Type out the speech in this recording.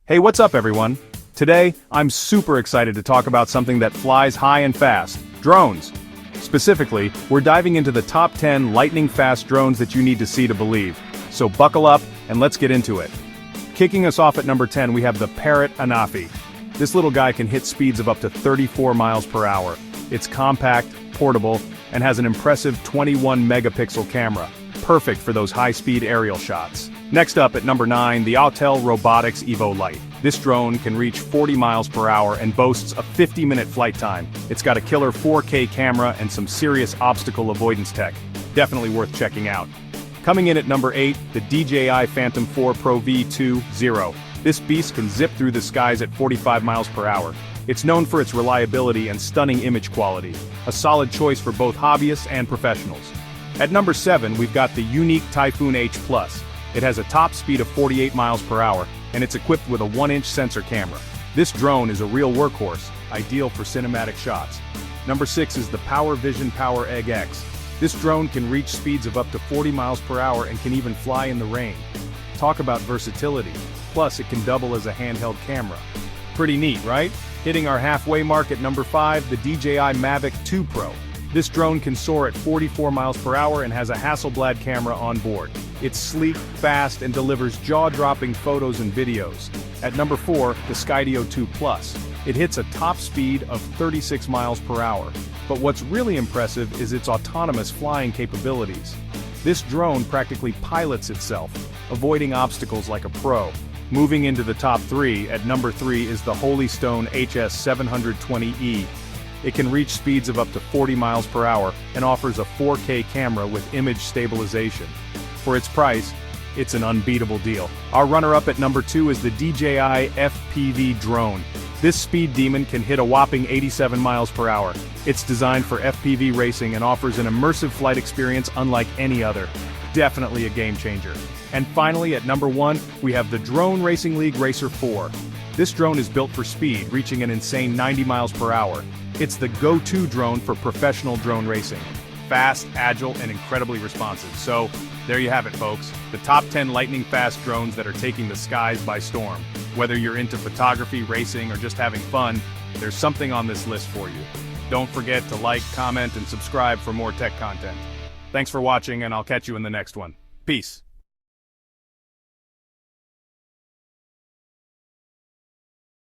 Hey, what's up everyone? Today, I'm super excited to talk about something that flies high and fast, drones. Specifically, we're diving into the top 10 lightning-fast drones that you need to see to believe. So buckle up, and let's get into it. Kicking us off at number 10 we have the Parrot Anafi. This little guy can hit speeds of up to 34 miles per hour. It's compact, portable, and has an impressive 21-megapixel camera, perfect for those high-speed aerial shots. Next up at number 9, the Autel Robotics Evo Lite. This drone can reach 40 miles per hour and boasts a 50-minute flight time. It's got a killer 4K camera and some serious obstacle avoidance tech. Definitely worth checking out. Coming in at number 8, the DJI Phantom 4 Pro V2 Zero. This beast can zip through the skies at 45 miles per hour. It's known for its reliability and stunning image quality, a solid choice for both hobbyists and professionals. At number 7, we've got the unique Typhoon H Plus. It has a top speed of 48 miles per hour, and it's equipped with a 1-inch sensor camera. This drone is a real workhorse, ideal for cinematic shots. Number 6 is the PowerVision Power Egg X. This drone can reach speeds of up to 40 miles per hour and can even fly in the rain. Talk about versatility. Plus, it can double as a handheld camera. Pretty neat, right? Hitting our halfway mark at number 5, the DJI Mavic 2 Pro. This drone can soar at 44 miles per hour and has a Hasselblad camera on board. It's sleek, fast, and delivers jaw-dropping photos and videos. At number 4, the Skydio 2 Plus. It hits a top speed of 36 miles per hour. But what's really impressive is its autonomous flying capabilities. This drone practically pilots itself, avoiding obstacles like a pro. Moving into the top 3, at number 3 is the Holystone HS720E. It can reach speeds of up to 40 miles per hour and offers a 4K camera with image stabilization. For its price, it's an unbeatable deal. Our runner-up at number 2 is the DJI FPV drone. This speed demon can hit a whopping 87 miles per hour. It's designed for FPV racing and offers an immersive flight experience unlike any other. Definitely a game changer. And finally, at number 1, we have the Drone Racing League Racer 4. This drone is built for speed, reaching an insane 90 miles per hour. It's the go-to drone for professional drone racing. Fast, agile, and incredibly responsive. So, there you have it, folks. The top 10 lightning-fast drones that are taking the skies by storm. Whether you're into photography, racing, or just having fun, there's something on this list for you. Don't forget to like, comment, and subscribe for more tech content. Thanks for watching, and I'll catch you in the next one. Peace.